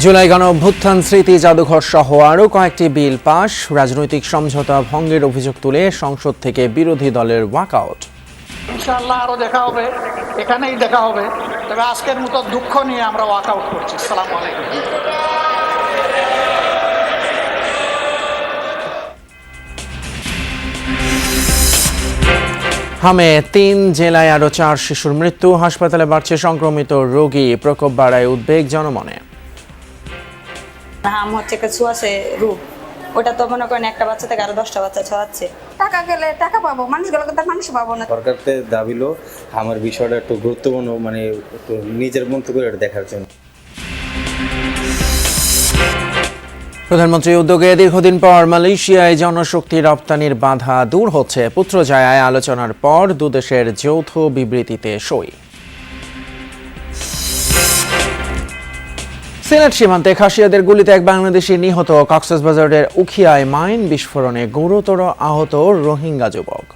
জুলাই গণঅভ্যুত্থান স্মৃতি জাদুঘর সহ আরও কয়েকটি বিল পাস, রাজনৈতিক সমঝোতা ভঙ্গের অভিযোগ তুলে সংসদ থেকে বিরোধী দলের ওয়াকআউট। ইনশাআল্লাহ আরো দেখা হবে, এখানেই দেখা হবে। তবে আজকের মতো দুঃখ নিয়ে আমরা ওয়াকআউট করছি। আসসালামু আলাইকুম। হামে ৩ জেলায় আরও ৪ শিশুর মৃত্যু, হাসপাতালে বাড়ছে সংক্রমিত রোগী, প্রকোপ বাড়ায় উদ্বেগ জনমনে। হাম হচ্ছে একটা ছোঁয়াচে রোগ, ওটা তো মনে করেন একটা বাচ্চা থেকে আরো 10টা বাচ্চা ছড়াচ্ছে। টাকা গেলে টাকা পাবো, মানুষগুলো কিন্তু মানুষ পাবো না। সরকারকে দাবিলো আমার বিষয়টা একটু গুরুত্বপূর্ণ, মানে একটু নিজের মতো করে দেখার জন্য। প্রধানমন্ত্রীর উদ্যোগে দীর্ঘদিন পর মালয়েশিয়ায় জনশক্তি রপ্তানির বাধা দূর হচ্ছে, পুত্রজায়ায় আলোচনার পর দুদেশের যৌথ বিবৃতিতে সই। সিলেট সীমান্তে খাসিয়াদের গুলিতে এক বাংলাদেশি নিহত, কক্সবাজারের উখিয়ায় মাইন বিস্ফোরণে গুরুতর আহত রোহিঙ্গা যুবক।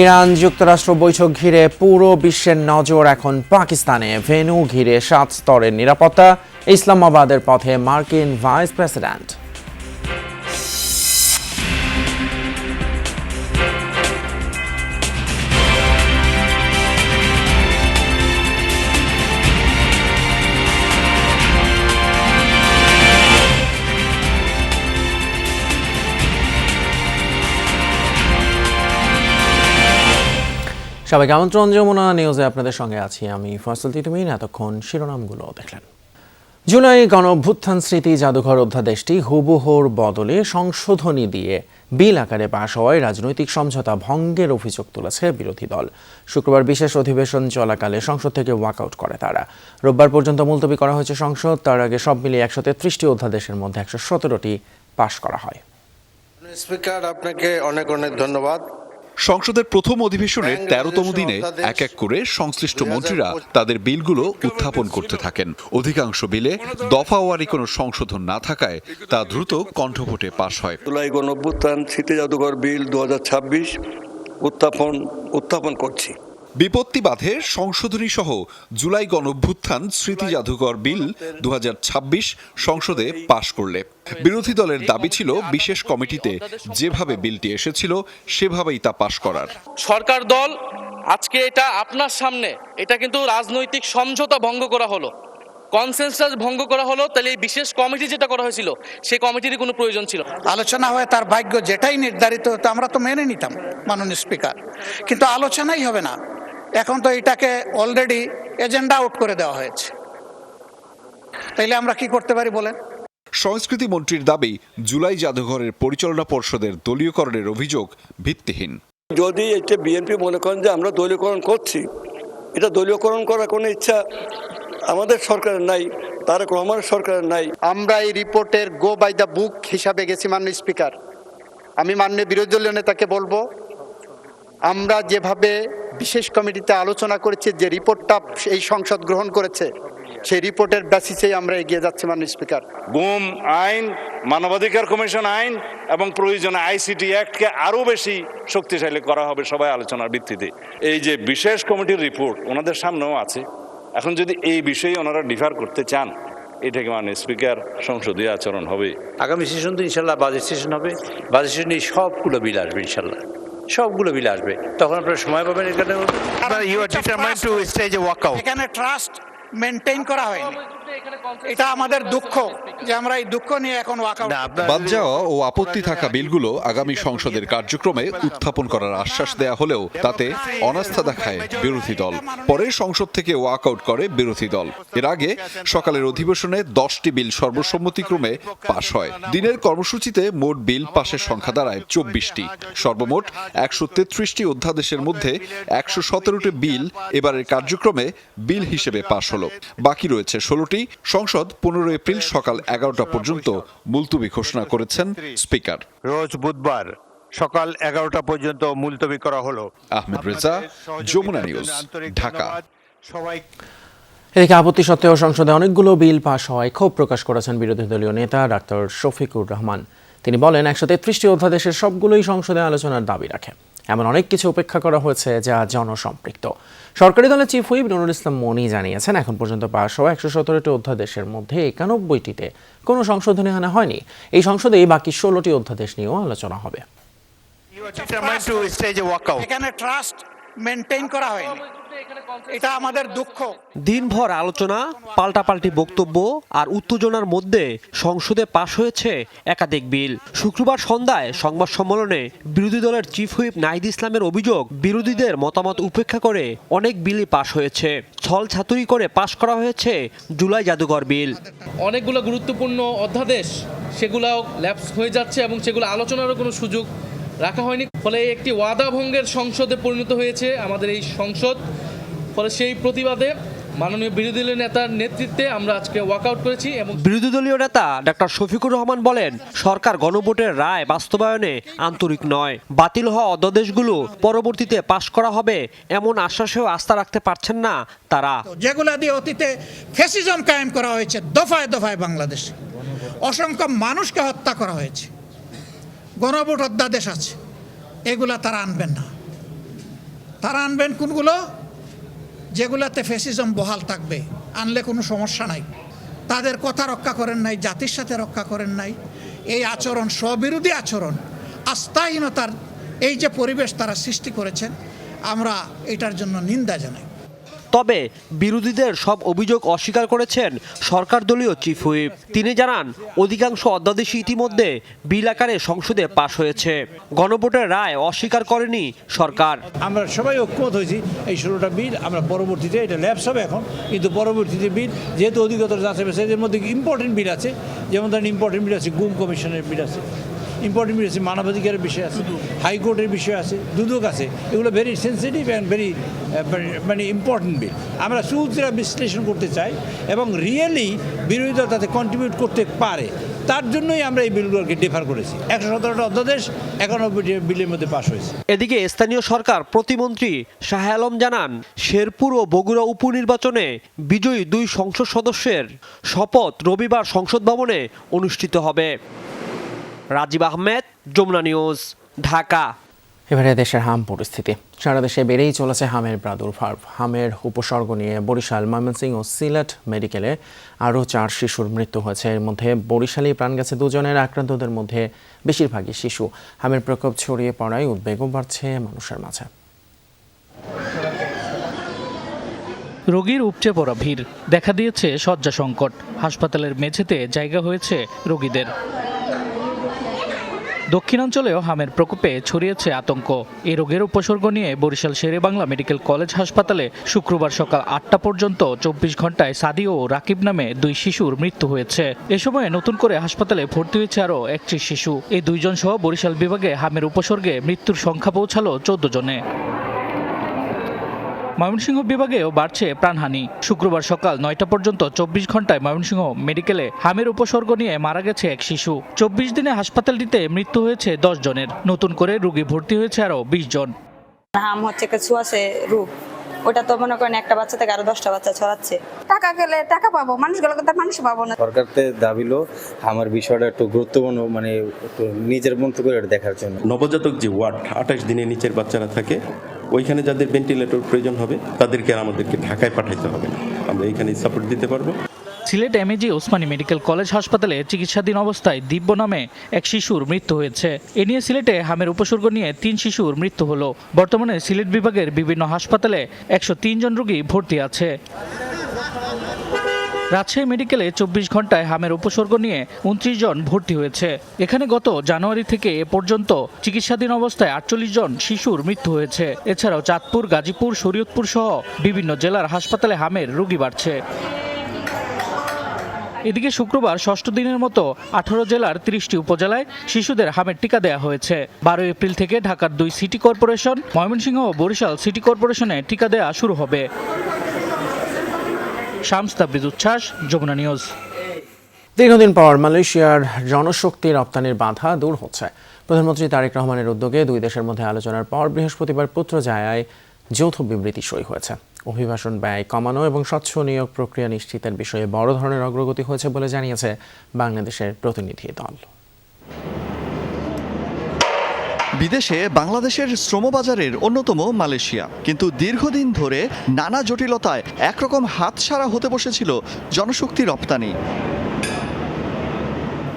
ইরান যুক্তরাষ্ট্র বৈঠক ঘিরে পুরো বিশ্বের নজর এখন পাকিস্তানে, ভেন্যু ঘিরে 7 স্তরের নিরাপত্তা, ইসলামাবাদের পথে মার্কিন ভাইস প্রেসিডেন্ট। সবাইকে আমন্ত্রণ, যমুনা নিউজে আপনাদের সঙ্গে আছি আমি ফয়সাল তিতুমিন। এতক্ষণ শিরোনামগুলো দেখলেন। জুলাই গণঅভ্যুত্থান স্মৃতি জাদুঘর অধ্যাদেশটি হুবহুর বদলে সংশোধনী দিয়ে বিল আকারে পাশ হওয়ায় রাজনৈতিক সমঝোতা ভঙ্গের অভিযোগ তুলেছে বিরোধী দল। শুক্রবার বিশেষ অধিবেশন চলাকালে সংসদ থেকে ওয়াকআউট করে তারা। রোববার পর্যন্ত মুলতবি করা হয়েছে সংসদ। তার আগে সব মিলিয়ে 133টি অধ্যাদেশের মধ্যে 117টি পাশ করা হয়। স্পিকার, আপনাকে অনেক অনেক ধন্যবাদ। সংসদের প্রথম অধিবেশনের 13তম দিনে এক এক করে সংশ্লিষ্ট মন্ত্রীরা তাদের বিলগুলো উত্থাপন করতে থাকেন। অধিকাংশ বিলে দফাওয়ারি কোনো সংশোধন না থাকায় তা দ্রুত কণ্ঠভোটে পাশ হয়। জুলাই গণঅভ্যুত্থান স্মৃতি জাদুঘর বিল 2026 উত্থাপন করছি। বিপত্তি বাধে সংশোধনী সহ জুলাই গণঅভ্যুত্থান স্মৃতি জাদুঘর বিল 2026 সংসদে পাশ করলে বিরোধী দলের দাবি ছিল বিশেষ কমিটিতে যেভাবে বিলটি এসেছিল সেভাবেই তা পাশ করার। সরকার দল আজকে এটা আপনার সামনে, এটা কিন্তু রাজনৈতিক সমঝোতা ভঙ্গ করা হলো, কনসেনসাস ভঙ্গ করা হলো। তাহলে এই বিশেষ কমিটি যেটা করা হয়েছিল সেই কমিটির কোনো প্রয়োজন ছিল? আলোচনা হয়ে তার ভাগ্য যেটাই নির্ধারিত হতো আমরা তো মেনে নিতাম মাননীয় স্পিকার, কিন্তু আলোচনাই হবে না। এখন তো এটাকে অলরেডি এজেন্ডা আউট করে দেওয়া হয়েছে, তাইলে আমরা কি করতে পারি বলেন? সংস্কৃতি মন্ত্রীর দাবি জুলাই জাদুঘরের পরিচালনা পর্ষদের দলীয়করণের অভিযোগ ভিত্তিহীন। যদি এটা বিএনপি মনে করেন যে আমরা দলীয়করণ করছি, এটা দলীয়করণ করার কোনো ইচ্ছা আমাদের সরকারের নাই, তারেক রহমানের সরকারের নাই। আমরা এই রিপোর্টের গো বাই দ্য বুক হিসাবে গেছি মাননীয় স্পিকার। আমি মাননীয় বিরোধী দলীয় নেতাকে বলবো, আমরা যেভাবে বিশেষ কমিটিতে আলোচনা করেছি, যে রিপোর্টটা এই সংসদ গ্রহণ করেছে, সেই রিপোর্টের বেসিসেই আমরা এগিয়ে যাচ্ছি মাননীয় স্পিকার। গুম আইন, মানবাধিকার কমিশন আইন এবং প্রয়োজনে আইসিটি অ্যাক্টকে আরও বেশি শক্তিশালী করা হবে সবাই আলোচনার ভিত্তিতে। এই যে বিশেষ কমিটির রিপোর্ট ওনাদের সামনেও আছে, এখন যদি এই বিষয়ে ওনারা ডিফার করতে চান, এটাকে মাননীয় স্পিকার সংসদীয় আচরণ হবে। আগামী সেশন তো ইনশাল্লাহ বাজেট সেশন হবে, বাজেট সেশনে সবগুলো বিল আসবে, ইনশাল্লাহ সবগুলো বিল আসবে, তখন আপনারা সময় পাবেন। এখানে ট্রাস্ট মেনটেইন করা হয়নি, এটা আমাদের দুঃখ যে আমরা এই দুঃখ নিয়ে এখন ওয়াকআউট। বাদ যাওয়া ও আপত্তি থাকা বিলগুলো আগামী সংসদের কার্যক্রমে উত্থাপন করার আশ্বাস দেয়া হলেও তাতে অনাস্থা দেখায় বিরোধী দল। পরে সংসদ থেকে ওয়াকআউট করে বিরোধী দল। এর আগে সকালের অধিবেশনে 10টি বিল সর্বসম্মতিক্রমে পাশ হয়। দিনের কর্মসূচিতে মোট বিল পাশের সংখ্যা দাঁড়ায় 24টি। সর্বমোট 133টি অধ্যাদেশের মধ্যে 117টি বিল এবারের কার্যক্রমে বিল হিসেবে পাশ হলো। বাকি রয়েছে 16টি। সংসদ 15 এপ্রিল সকাল 11টা পর্যন্ত মুলতবি ঘোষণা করেছেন স্পিকার। রোজ বুধবার সকাল 11টা পর্যন্ত মুলতবি করা হলো। আহমেদ রেজা, যমুনা নিউজ, ঢাকা। এদিকে আপত্তি সত্ত্বেও সংসদে অনেকগুলো বিল পাশ হওয়ায় ক্ষোভ প্রকাশ করেছেন বিরোধী দলীয় নেতা ডাক্তার শফিকুর রহমান। তিনি বলেন 133টি অধ্যাদেশের সবগুলোই সংসদে আলোচনার দাবি রাখে। এমন অনেক কিছু উপেক্ষা করা হয়েছে যা জনসম্পৃক্ত। সরকারি দলের চিফ হুইপ নুরুল ইসলাম মনি জানিয়েছেন, এখন পর্যন্ত পাশ হওয়া 117টি অধ্যাদেশের মধ্যে 91টিতে কোনো সংশোধনী আনা হয়নি। এই সংসদেই বাকি 16টি অধ্যাদেশ নিয়েও আলোচনা হবে। এখানে ট্রাস্ট মেনটেন করা হয়নি, এটা আমাদের দুঃখ। দিনভর আলোচনা, পাল্টাপাল্টি বক্তব্য আর উত্তেজনার মধ্যে সংসদে পাশ হয়েছে একাধিক বিল। শুক্রবার সন্ধ্যায় সংবাদ সম্মেলনে বিরোধী দলের চিফ হুইপ নাহিদ ইসলামের অভিযোগ, বিরোধীদের মতামত উপেক্ষা করে অনেক বিলই পাশ হয়েছে। ছল ছাতুরি করে পাশ করা হয়েছে জুলাই জাদুঘর বিল। অনেকগুলো গুরুত্বপূর্ণ অধ্যাদেশ সেগুলাও ল্যাপস হয়ে যাচ্ছে এবং সেগুলো আলোচনারও কোনো সুযোগ রাখা হয়নি। ফলে একটি ওয়াদা ভঙ্গের সংসদে পরিণত হয়েছে আমাদের এই সংসদ। ফলে সেই প্রতিবাদে মাননীয় বিরোধী দলীয় নেতার নেতৃত্বে আমরা আজকে ওয়াকআউট করেছি। এবং বিরোধী দলীয় নেতা ডক্টর শফিকুর রহমান বলেন, সরকার গণভোটের রায় বাস্তবায়নে আন্তরিক নয়। বাতিল হওয়া অধ্যাদেশগুলো পরবর্তীতে পাশ করা হবে এমন আশ্বাসেও আস্থা রাখতে পারছেন না তারা। যেগুলা দিয়ে অতীতে ফ্যাসিজম কায়েম করা হয়েছে দফায় দফায়, বাংলাদেশে অসংখ্য মানুষকে হত্যা করা হয়েছে, গণভোট অধ্যাদেশ আছে, এগুলা তারা আনবেন না। তারা আনবেন কোনগুলো? যেগুলাতে ফ্যাসিজম বহাল থাকবে, আনলে কোনো সমস্যা নাই। তাদের কথা রক্ষা করেন নাই, জাতির সাথে রক্ষা করেন নাই। এই আচরণ, স্ববিরোধী আচরণ, আস্থাহীনতার এই যে পরিবেশ তারা সৃষ্টি করেছেন, আমরা এটার জন্য নিন্দা জানাই। তবে বিরোধীদের সব অভিযোগ অস্বীকার করেছেন সরকার দলীয় চিফ হুইপ। তিনি জানান, অধিকাংশ অধ্যাদেশই ইতিমধ্যে বিল আকারে সংসদে পাশ হয়েছে। গণভোটের রায় অস্বীকার করেনি সরকার। আমরা সবাই ঐক্যমত হয়েছি এই 16টা বিল আমরা পরবর্তীতে, এটা ল্যাপস হবে এখন, কিন্তু পরবর্তীতে বিল যেহেতু অধিকতর যাচাই বাছাই, এর মধ্যে ইম্পর্টেন্ট বিল আছে, যেমন ধরেন ইম্পর্টেন্ট বিল আছে গুম কমিশনের বিল আছে, ইম্পর্টেন্ট বিল আছে মানবাধিকারের বিষয় আছে, হাইকোর্টের বিষয় আছে, দুদক আছে। এগুলো ভেরি সেন্সিটিভ অ্যান্ড ভেরি মানে ইম্পর্টেন্ট বিল। আমরা সুতরা বিশ্লেষণ করতে চাই এবং রিয়েলি বিরোধী দল তাতে কন্ট্রিবিউট করতে পারে, তার জন্যই আমরা এই বিলগুলোকে ডিফার করেছি। 117টা অধ্যাদেশ 91টি বিলের মধ্যে পাশ হয়েছে। এদিকে স্থানীয় সরকার প্রতিমন্ত্রী শাহ আলম জানান, শেরপুর ও বগুড়া উপনির্বাচনে বিজয়ী 2 সংসদ সদস্যের শপথ রবিবার সংসদ ভবনে অনুষ্ঠিত হবে। রাজীব আহমেদ, যমুনা নিউজ, ঢাকা। এবারে দেশের হাম পরিস্থিতি। সারা দেশে বেড়েই চলেছে হামের প্রাদুর্ভাব। হামের উপসর্গ নিয়ে বরিশাল, ময়মনসিংহ ও সিলেট মেডিকেলে আরও 4 শিশুর মৃত্যু হয়েছে। এর মধ্যে বরিশালেই প্রাণ গেছে 2 জনের। আক্রান্তদের মধ্যে বেশিরভাগই শিশু। হামের প্রকোপ ছড়িয়ে পড়ায় উদ্বেগও বাড়ছে মানুষের মাঝে। রোগীর উপচে পড়া ভিড়, দেখা দিয়েছে শয্যা সংকট। হাসপাতালের মেঝেতে জায়গা হয়েছে রোগীদের। দক্ষিণাঞ্চলেও হামের প্রকোপে ছড়িয়েছে আতঙ্ক। এই রোগের উপসর্গ নিয়ে বরিশাল শেরেবাংলা মেডিকেল কলেজ হাসপাতালে শুক্রবার সকাল 8টা পর্যন্ত 24 ঘন্টায় সাদি ও রাকিব নামে 2 শিশুর মৃত্যু হয়েছে। এ সময় নতুন করে হাসপাতালে ভর্তি হয়েছে আরও 31 শিশু। এই 2 জন সহ বরিশাল বিভাগে হামের উপসর্গে মৃত্যুর সংখ্যা পৌঁছালো 14 জনে। ময়মনসিংহ বিভাগেও বাড়ছে প্রাণহানি। শুক্রবার সকাল 9টা পর্যন্ত 24 ঘন্টায় ময়মনসিংহ মেডিকেলে হামের উপসর্গ নিয়ে মারা গেছে 1 শিশু। 24 দিনে হাসপাতালটিতে মৃত্যু হয়েছে 10 জনের। নতুন করে রোগী ভর্তি হয়েছে আরও 20 জন। হাম হচ্ছে ছোঁয়াচে রোগ, ওটা তো মনে করেন একটা বাচ্চা থেকে আরো 10টা বাচ্চা ছড়াচ্ছে। টাকা গেলে টাকা পাবো, মানুষগুলোকে তার মানুষ পাবো না। সরকারতে দাবিলো আমার বিষয়টা একটু গুরুত্বপূর্ণ, মানে একটু নিজের মতো করে দেখার জন্য। নবজাতক যে ওয়ার্ড 28 দিনের নিচের বাচ্চারা থাকে, ওইখানে যাদের ভেন্টিলেটর প্রয়োজন হবে তাদেরকে আর আমাদেরকে ঢাকায় পাঠাইতে হবে না, আমরা এইখানে সাপোর্ট দিতে পারবো। Sylhet MAG Osmani medical college হাসপাতালে চিকিৎসাধীন অবস্থায় দিব্য নামে 1 শিশুর মৃত্যু হয়েছে। এ নিয়ে সিলেটে হামের উপসর্গ নিয়ে 3 শিশুর মৃত্যু হলো। বর্তমানে সিলেট বিভাগের বিভিন্ন হাসপাতালে 103 জন রোগী ভর্তি আছে। রাজশাহী মেডিকেলে 24 ঘন্টায় হামের উপসর্গ নিয়ে 29 জন ভর্তি হয়েছে। এখানে গত জানুয়ারি থেকে এ পর্যন্ত চিকিৎসাধীন অবস্থায় 48 জন শিশুর মৃত্যু হয়েছে। এছাড়াও চাঁদপুর, গাজীপুর, শরীয়তপুর সহ বিভিন্ন জেলার হাসপাতালে হামের রোগী বাড়ছে। এদিকে শুক্রবার 6ষ্ঠ দিনের মতো 18 জেলার 30টি উপজেলায় শিশুদের হামের টিকা দেওয়া হয়েছে। 12 এপ্রিল থেকে ঢাকার 2 সিটি কর্পোরেশন, ময়মনসিংহ ও বরিশাল সিটি কর্পোরেশনে টিকা দেওয়া শুরু হবে। শামস তাবরিজ উচ্ছ্বাস, যমুনা নিউজ। দীর্ঘদিন পর মালয়েশিয়ার জনশক্তি রপ্তানির বাধা দূর হচ্ছে। প্রধানমন্ত্রী তারেক রহমানের উদ্যোগে 2 দেশের মধ্যে আলোচনার পর বৃহস্পতিবার পুত্রজায়ায় যৌথ বিবৃতি সই হয়েছে। অভিবাসন ব্যয় কমানো এবং স্বচ্ছ নিয়োগ প্রক্রিয়া নিশ্চিতের বিষয়ে বড় ধরনের অগ্রগতি হয়েছে বলে জানিয়েছে বাংলাদেশের প্রতিনিধি দল। বিদেশে বাংলাদেশের শ্রমবাজারের অন্যতম মালয়েশিয়া, কিন্তু দীর্ঘদিন ধরে নানা জটিলতায় একরকম হাতছাড়া হতে বসেছিল জনশক্তি রপ্তানি।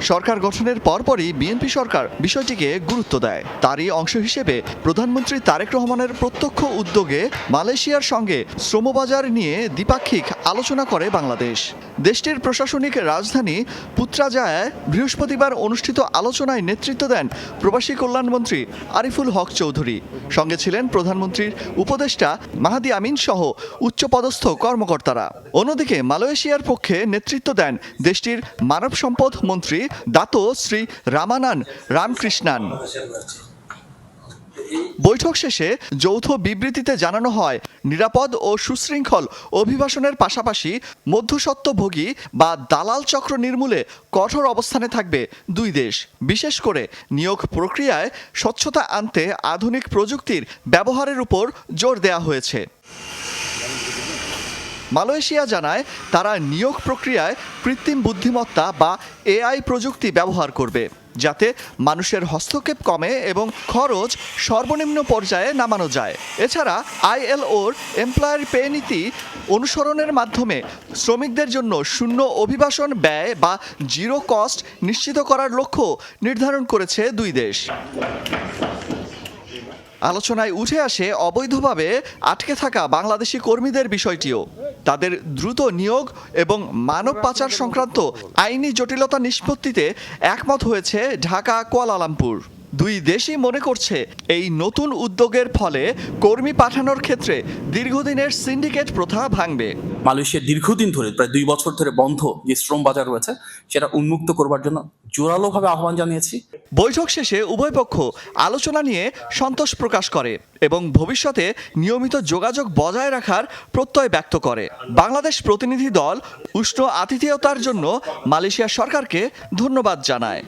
সরকার গঠনের পরপরই বিএনপি সরকার বিষয়টিকে গুরুত্ব দেয়। তারই অংশ হিসেবে প্রধানমন্ত্রী তারেক রহমানের প্রত্যক্ষ উদ্যোগে মালয়েশিয়ার সঙ্গে শ্রমবাজার নিয়ে দ্বিপাক্ষিক আলোচনা করে বাংলাদেশ। দেশটির প্রশাসনিক রাজধানী পুত্রাজায়ায় বৃহস্পতিবার অনুষ্ঠিত আলোচনায় নেতৃত্ব দেন প্রবাসী কল্যাণমন্ত্রী আরিফুল হক চৌধুরী। সঙ্গে ছিলেন প্রধানমন্ত্রীর উপদেষ্টা মাহাদি আমিন সহ উচ্চপদস্থ কর্মকর্তারা। অন্যদিকে মালয়েশিয়ার পক্ষে নেতৃত্ব দেন দেশটির মানব সম্পদ মন্ত্রী দাতো শ্রী রামানান রামকৃষ্ণান। বৈঠক শেষে যৌথ বিবৃতিতে জানানো হয়, নিরাপদ ও সুশৃঙ্খল অভিবাসনের পাশাপাশি মধ্যস্বত্বভোগী বা দালাল চক্র নির্মূলে কঠোর অবস্থানে থাকবে দুই দেশ। বিশেষ করে নিয়োগ প্রক্রিয়ায় স্বচ্ছতা আনতে আধুনিক প্রযুক্তির ব্যবহারের উপর জোর দেওয়া হয়েছে। মালয়েশিয়া জানায়, তারা নিয়োগ প্রক্রিয়ায় কৃত্রিম বুদ্ধিমত্তা বা এআই প্রযুক্তি ব্যবহার করবে, যাতে মানুষের হস্তক্ষেপ কমে এবং খরচ সর্বনিম্ন পর্যায়ে নামানো যায়। এছাড়া আইএলওর এমপ্লয়ার পে নীতি অনুসরণের মাধ্যমে শ্রমিকদের জন্য শূন্য অভিবাসন ব্যয় বা জিরো কস্ট নিশ্চিত করার লক্ষ্য নির্ধারণ করেছে দুই দেশ। আলোচনায় উঠে আসে অবৈধভাবে আটকে থাকা বাংলাদেশি কর্মীদের বিষয়টিও। তাদের দ্রুত নিয়োগ এবং মানব পাচার সংক্রান্ত আইনি জটিলতা নিষ্পত্তিতে একমত হয়েছে ঢাকা কুয়ালালামপুর। দুই দেশই মনে করছে এই নতুন উদ্যোগের ফলে কর্মী পাঠানোর ক্ষেত্রে দীর্ঘদিনের সিন্ডিকেট প্রথা ভাঙবে। মালয়েশিয়া দীর্ঘদিন ধরে প্রায় 2 বছর ধরে বন্ধ যে শ্রম বাজার রয়েছে সেটা উন্মুক্ত করবার জন্য জোরালোভাবে আহ্বান জানিয়েছি। বৈঠক শেষে উভয় পক্ষ আলোচনা নিয়ে সন্তোষ প্রকাশ করে এবং ভবিষ্যতে নিয়মিত যোগাযোগ বজায় রাখার প্রত্যয় ব্যক্ত করে। বাংলাদেশ প্রতিনিধি দল উষ্ণ আতিথেয়তার জন্য মালয়েশিয়া সরকারকে ধন্যবাদ জানায়।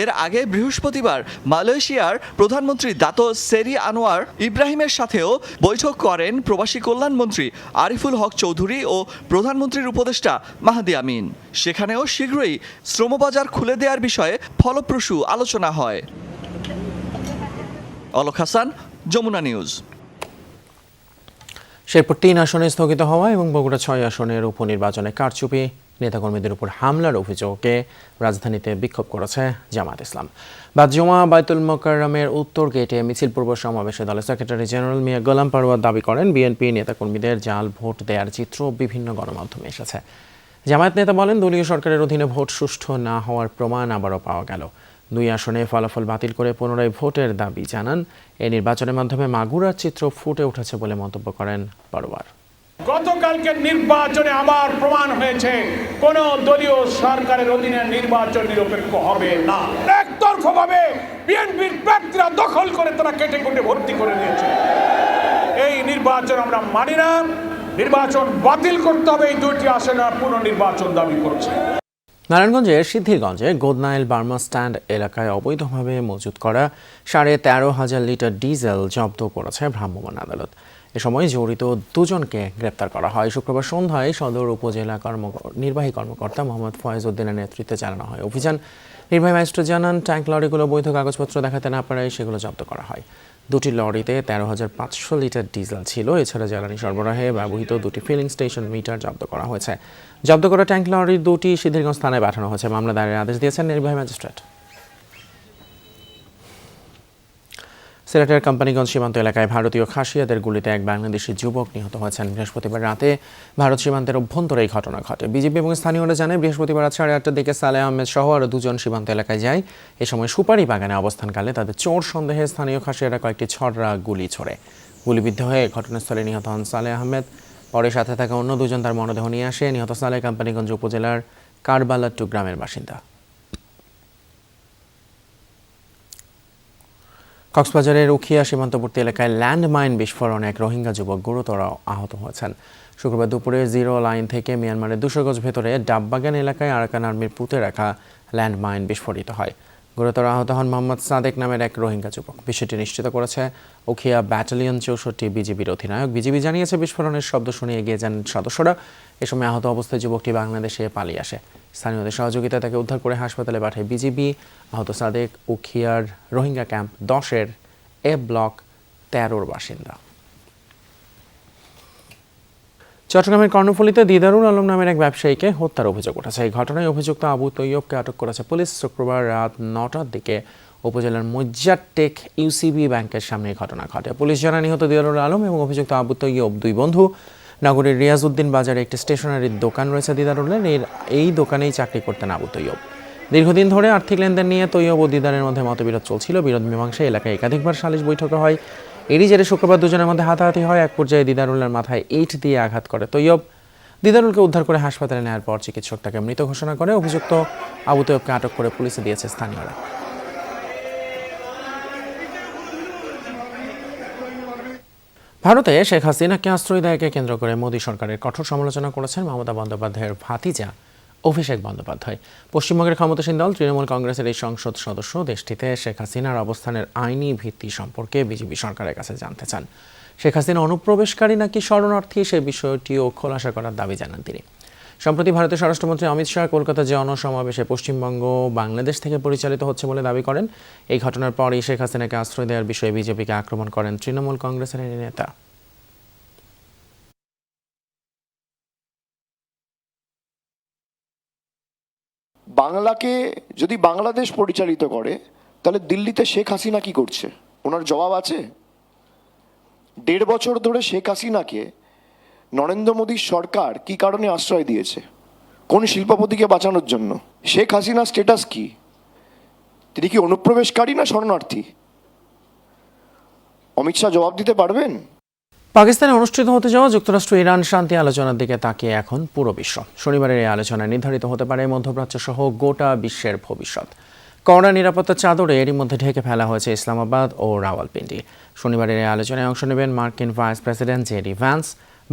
এর আগে বৃহস্পতিবার মালয়েশিয়ার প্রধানমন্ত্রী দাতো সেরি আনোয়ার ইব্রাহিমের সাথেও বৈঠক করেন প্রবাসী কল্যাণমন্ত্রী আরিফুল হক চৌধুরী ও প্রধানমন্ত্রীর উপদেষ্টা মাহাদি আমিন। সেখানেও শীঘ্রই শ্রমবাজার খুলে দেওয়ার বিষয়ে ফলপ্রসূ আলোচনা হয়। অলক হাসান, যমুনা নিউজ। শেরপুর 3 আসনে স্থগিত হওয়া এবং বগুড়া 6 আসনের উপনির্বাচনে কারচুপি, নেতাকর্মীদের উপর হামলার অভিযোগে রাজধানীতে বিক্ষোভ করেছে জামায়াত ইসলাম। বাদ জুমা বাইতুল মোকাররমের উত্তর গেটে মিছিল পূর্ব সমাবেশে দলের সেক্রেটারি জেনারেল মিয়া গোলাম পারওয়ার দাবি করেন, বিএনপি নেতাকর্মীদের জাল ভোট দেওয়ার চিত্র বিভিন্ন গণমাধ্যমে এসেছে। জামায়াত নেতা বলেন, দলীয় সরকারের অধীনে ভোট সুষ্ঠু না হওয়ার প্রমাণ আবারও পাওয়া গেল। 2 আসনে ফলাফল বাতিল করে পুনরায় ভোটের দাবি জানান। এই নির্বাচনের মাধ্যমে মাগুরার চিত্র ফুটে উঠেছে বলে মন্তব্য করেন পারওয়ার। গতকালকে নির্বাচনে আবার প্রমাণ হয়েছে কোন দলীয় সরকারের অধীনে নির্বাচন নিরপেক্ষ হবে না। একতরফাভাবে বিএনপির প্রার্থীরা দখল করে তারা কেটে কুটে ভর্তি করে দিয়েছে। এই নির্বাচন আমরা মানি না, নির্বাচন বাতিল করতে হবে। এই 2টি আসনে পুনর্নির্বাচন দাবি করছে। নারায়ণগঞ্জের সিদ্ধিরগঞ্জে গোদনাইল বার্মা স্ট্যান্ড এলাকায় অবৈধভাবে মজুত করা 13,500 লিটার ডিজেল জব্দ করেছে ভ্রাম্যমাণ আদালত। এ সময় জড়িত 2 জনকে গ্রেপ্তার করা হয়। শুক্রবার সন্ধ্যায় সদর উপজেলা নির্বাহী কর্মকর্তা মোহাম্মদ ফয়েজ উদ্দিনের নেতৃত্বে চালানো হয় অভিযান। নির্বাহী ম্যাজিস্ট্রেট জানান, ট্যাঙ্ক লরিগুলো বৈধ কাগজপত্র দেখাতে না পারায় সেগুলো জব্দ করা হয়। 2টি লরিতে 13,500 লিটার ডিজেল ছিল। এছাড়া জ্বালানি সরবরাহে ব্যবহৃত 2টি ফিলিং স্টেশন মিটার জব্দ করা হয়েছে। জব্দ করা ট্যাঙ্ক লরির 2টি সিদ্ধিরগঞ্জ থানায় পাঠানো হয়েছে। মামলা দায়েরের আদেশ দিয়েছেন নির্বাহী ম্যাজিস্ট্রেট। সিলেটের কোম্পানিগঞ্জ সীমান্ত এলাকায় ভারতীয় খাসিয়াদের গুলিতে এক বাংলাদেশি যুবক নিহত হয়েছেন। বৃহস্পতিবার রাতে ভারত সীমান্তের অভ্যন্তরে এই ঘটনা ঘটে। বিজিবি এবং স্থানীয়রা জানায়, বৃহস্পতিবার রাত 8:30টার দিকে সালেহ আহমেদ সহ আরও 2 জন সীমান্ত এলাকায় যায়। এ সময় সুপারি বাগানে অবস্থানকালে তাদের চোর সন্দেহে স্থানীয় খাসিয়ারা কয়েকটি ছড়রা গুলি ছোড়ে। গুলিবিদ্ধ হয়ে ঘটনাস্থলে নিহত হন সালেহ আহমেদ। পরে সাথে থাকা অন্য 2 জন তার মরদেহ নিয়ে আসে। নিহত সালেহ কোম্পানিগঞ্জ উপজেলার কারবালাট্টু গ্রামের বাসিন্দা। কক্সবাজারের উখিয়া সীমান্তবর্তী এলাকায় ল্যান্ডমাইন বিস্ফোরণে এক রোহিঙ্গা যুবক গুরুতর আহত হয়েছেন। শুক্রবার দুপুরে 0 লাইন থেকে মিয়ানমারের 200 গজ ভেতরে ডাববাগান এলাকায় আরাকান আর্মির পুঁতে রাখা ল্যান্ডমাইন বিস্ফোরিত হয়। গুরুতর আহত হন মোহাম্মদ সাদেক নামের এক রোহিঙ্গা যুবক। বিষয়টি নিশ্চিত করেছে উখিয়া ব্যাটালিয়ন 64 বিজিবির অধিনায়ক। বিজিবি জানিয়েছে বিস্ফোরণের শব্দ শুনে এগিয়ে যান সদস্যরা। এ সময় আহত অবস্থায় যুবকটি বাংলাদেশে পালিয়ে আসে। স্থানীয়দের সহযোগিতায় তাকে উদ্ধার করে হাসপাতালে পাঠায় বিজিবি। আহত সাদেক উখিয়ার রোহিঙ্গা ক্যাম্প 10-এর এ ব্লক 13-র বাসিন্দা। চট্টগ্রামের কর্ণফুলীতে দিদারুল আলম নামের এক ব্যবসায়ীকে হত্যার অভিযোগ উঠেছে। এই ঘটনায় অভিযুক্ত আবু তৈয়বকে আটক করেছে পুলিশ। শুক্রবার রাত 9টার দিকে উপজেলার মজ্জারটেক ইউসিবি ব্যাংকের সামনে এই ঘটনা ঘটে। পুলিশ জানায় নিহত দিদারুল আলম এবং অভিযুক্ত আবু তৈয়ব দুই বন্ধু। নগরীর রিয়াজউদ্দিন বাজারে একটি স্টেশনারির দোকান রয়েছে দিদারুলের। এই দোকানেই চাকরি করতেন আবু তৈয়ব। দীর্ঘদিন ধরে আর্থিক লেনদেন নিয়ে তৈয়ব ও দিদারের মধ্যে মতবিরোধ চলছিল। বিরোধ মীমাংসায় এলাকায় একাধিকবার সালিশ বৈঠক হয়। এরই জেরে শুক্রবার দুজনের মধ্যে হাতাহাতি হয়। এক পর্যায়ে দিদারুলের মাথায় ইট দিয়ে আঘাত করে তৈয়ব। দিদারুলকে উদ্ধার করে হাসপাতালে নেওয়ার পর চিকিৎসক তাকে মৃত ঘোষণা করে। অভিযুক্ত আবু তৈয়বকে আটক করে পুলিশে দিয়েছে স্থানীয়রা। ভারতে শেখ হাসিনাকে আশ্রয় দেয়কে কেন্দ্র করে মোদী সরকারের কঠোর সমালোচনা করেছেন মমতা বন্দ্যোপাধ্যায়ের ভাতিজা অভিষেক বন্দ্যোপাধ্যায়। পশ্চিমবঙ্গের ক্ষমতাসীন দল তৃণমূল কংগ্রেসের এই সংসদ সদস্য দেশটিতে শেখ হাসিনার অবস্থানের আইনি ভিত্তি সম্পর্কে বিজেপি সরকারের কাছে জানতে চান। শেখ হাসিনা অনুপ্রবেশকারী নাকি শরণার্থী সে বিষয়টিও খোলাসা করার দাবি জানান তিনি। সম্প্রতি ভারতের স্বরাষ্ট্রমন্ত্রী অমিত শাহ কলকাতা জনসমাবেশে পশ্চিমবঙ্গ বাংলাদেশ থেকে পরিচালিত হচ্ছে বলে দাবি করেন। এই ঘটনার পরই শেখ হাসিনাকে আশ্রয় দেওয়ার বিষয়ে বিজেপিকে আক্রমণ করেন তৃণমূল কংগ্রেসের এই নেতা। বাংলাকে যদি বাংলাদেশ পরিচালিত করে তাহলে দিল্লিতে শেখ হাসিনা কি করছে? ওনার জবাব আছে? 1.5 বছর ধরে শেখ হাসিনাকে নরেন্দ্র মোদীর সরকার কি কারণে আশ্রয় দিয়েছে? কোন শিল্পপতিকে বাঁচানোর জন্য? শেখ হাসিনার স্ট্যাটাস কি? তিনি কি অনুপ্রবেশকারী না শরণার্থী? অমিত শাহ জবাব দিতে পারবেন? পাকিস্তানে অনুষ্ঠিত হতে যাওয়া যুক্তরাষ্ট্র ইরান শান্তি আলোচনার দিকে তাকিয়ে এখন পুরো বিশ্ব। শনিবারের এই আলোচনায় নির্ধারিত হতে পারে মধ্যপ্রাচ্য সহ গোটা বিশ্বের ভবিষ্যৎ। কড়া নিরাপত্তার চাদরে এরই মধ্যে ঢেকে ফেলা হয়েছে ইসলামাবাদ ও রাওয়ালপিন্ডি। শনিবারের এই আলোচনায় অংশ নেবেন মার্কিন ভাইস প্রেসিডেন্ট জেডি ভ্যান্স,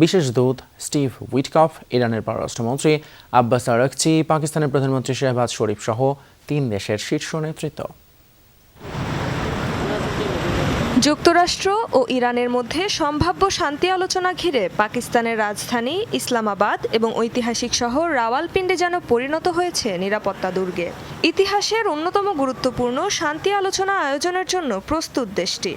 বিশেষ দূত স্টিভ উইটকফ, ইরানের পররাষ্ট্রমন্ত্রী আব্বাস আরাকচি, পাকিস্তানের প্রধানমন্ত্রী শেহবাজ শরীফ সহ 3 দেশের শীর্ষ নেতৃত্ব। যুক্তরাষ্ট্র ও ইরানের মধ্যে সম্ভাব্য শান্তি আলোচনা ঘিরে পাকিস্তানের রাজধানী ইসলামাবাদ এবং ঐতিহাসিক শহর রাওয়ালপিন্ডি যেন পরিণত হয়েছে নিরাপত্তা দুর্গে। ইতিহাসের অন্যতম গুরুত্বপূর্ণ শান্তি আলোচনা আয়োজনের জন্য প্রস্তুত দেশটি।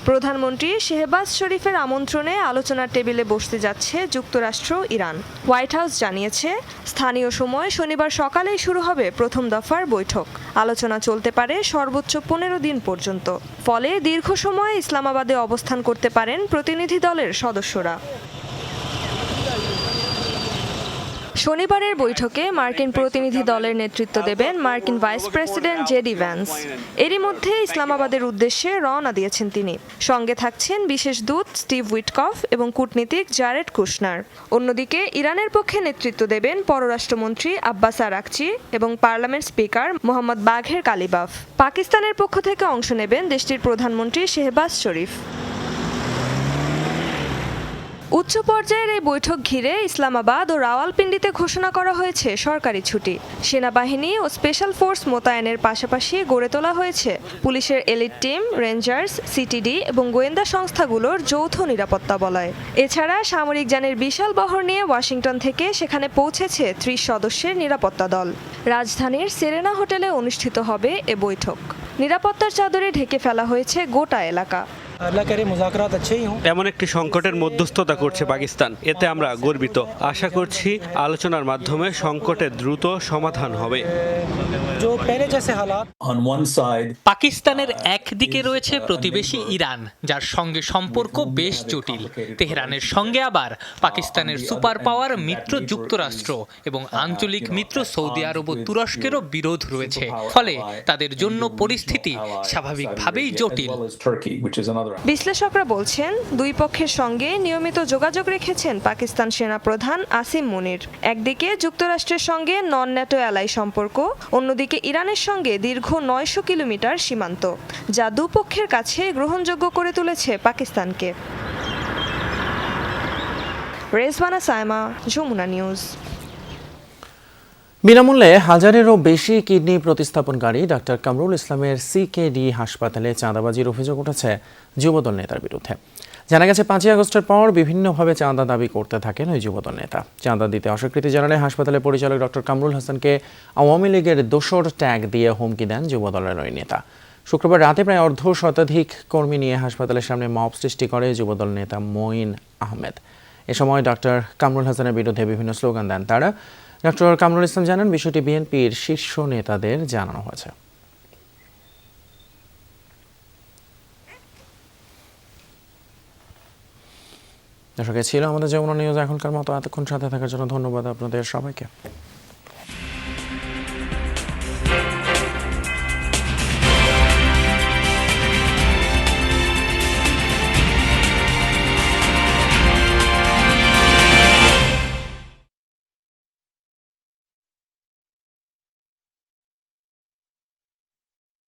প্রধানমন্ত্রী শেহবাজ শরীফের আমন্ত্রণে আলোচনার টেবিলে বসতে যাচ্ছে যুক্তরাষ্ট্র ইরান। হোয়াইট হাউস জানিয়েছে স্থানীয় সময় শনিবার সকালেই শুরু হবে প্রথম দফার বৈঠক। আলোচনা চলতে পারে সর্বোচ্চ 15 দিন পর্যন্ত। ফলে দীর্ঘ সময় ইসলামাবাদে অবস্থান করতে পারেন প্রতিনিধি দলের সদস্যরা। শনিবারের বৈঠকে মার্কিন প্রতিনিধি দলের নেতৃত্ব দেবেন মার্কিন ভাইস প্রেসিডেন্ট জেডি ভ্যান্স। এরই মধ্যে ইসলামাবাদের উদ্দেশ্যে রওনা দিয়েছেন তিনি। সঙ্গে থাকছেন বিশেষ দূত স্টিভ উইটকফ এবং কূটনীতিক জারেড কুশনার। অন্যদিকে ইরানের পক্ষে নেতৃত্ব দেবেন পররাষ্ট্রমন্ত্রী আব্বাস আরাকচি এবং পার্লামেন্ট স্পিকার মোহাম্মদ বাঘের কালিবাফ। পাকিস্তানের পক্ষ থেকে অংশ নেবেন দেশটির প্রধানমন্ত্রী শেহবাজ শরীফ। উচ্চ পর্যায়ের এই বৈঠক ঘিরে ইসলামাবাদ ও রাওয়ালপিন্ডিতে ঘোষণা করা হয়েছে সরকারি ছুটি। সেনাবাহিনী ও স্পেশাল ফোর্স মোতায়েনের পাশাপাশি গড়ে তোলা হয়েছে পুলিশের এলিট টিম, রেঞ্জার্স, সিটিডি এবং গোয়েন্দা সংস্থাগুলোর যৌথ নিরাপত্তা বলয়। এছাড়া সামরিক যানের বিশাল বহর নিয়ে ওয়াশিংটন থেকে সেখানে পৌঁছেছে 30 সদস্যের নিরাপত্তা দল। রাজধানীর সেরেনা হোটেলে অনুষ্ঠিত হবে এ বৈঠক। নিরাপত্তার চাদরে ঢেকে ফেলা হয়েছে গোটা এলাকা। এমন একটি সংকটের মধ্যস্থতা করছে পাকিস্তান, এতে আমরা গর্বিত। আশা করছি আলোচনার মাধ্যমে সংকটের দ্রুত সমাধান হবে। পাকিস্তানের একদিকে রয়েছে প্রতিবেশী ইরান, যার সঙ্গে সম্পর্ক বেশ জটিল। তেহরানের সঙ্গে আবার পাকিস্তানের সুপার পাওয়ার মিত্র যুক্তরাষ্ট্র এবং আঞ্চলিক মিত্র সৌদি আরব ও তুরস্কেরও বিরোধ রয়েছে। ফলে তাদের জন্য পরিস্থিতি স্বাভাবিকভাবেই জটিল। বিশ্লেষকরা বলছেন দুই পক্ষের সঙ্গে নিয়মিত যোগাযোগ রেখেছেন পাকিস্তান সেনা প্রধান আসিম মুনির। একদিকে যুক্তরাষ্ট্রের সঙ্গে নন ন্যাটো অ্যালাই সম্পর্ক, অন্যদিকে ইরানের সঙ্গে দীর্ঘ 900 কিলোমিটার সীমান্ত, যা দুপক্ষের কাছে গ্রহণযোগ্য করে তুলেছে পাকিস্তানকে। রেজওয়ানা সাইমা, যমুনা নিউজ। বিনামূল্যে হাজারেরও বেশি কিডনি প্রতিস্থাপনকারী ডাক্তার কামরুল ইসলামের সিকেডি হাসপাতালে চাঁদাবাজির অভিযোগ উঠেছে যুবদল নেতার বিরুদ্ধে। জানা গেছে 5ই আগস্টের পর বিভিন্নভাবে চাঁদা দাবি করতে থাকেন ওই যুবদল নেতা। চাঁদা দিতে অস্বীকৃতি জানালে হাসপাতালের পরিচালক ডক্টর কামরুল হাসানকে আওয়ামী লীগের দোসর ট্যাগ দিয়ে হুমকি দেন যুবদলের ওই নেতা। শুক্রবার রাতে প্রায় অর্ধশতাধিক কর্মী নিয়ে হাসপাতালের সামনে মব সৃষ্টি করে যুবদল নেতা মঈন আহমেদ। এ সময় ডক্টর কামরুল হাসানের বিরুদ্ধে বিভিন্ন স্লোগান দেন তারা। ডক্টর কামরুল ইসলাম জানান, বিষয়টি বিএনপির শীর্ষ নেতাদের জানানো হয়েছে। দর্শক, ছিল আমাদের যমুনা নিউজ এখনকার মতো। এতক্ষণ সাথে থাকার জন্য ধন্যবাদ আপনাদের সবাইকে।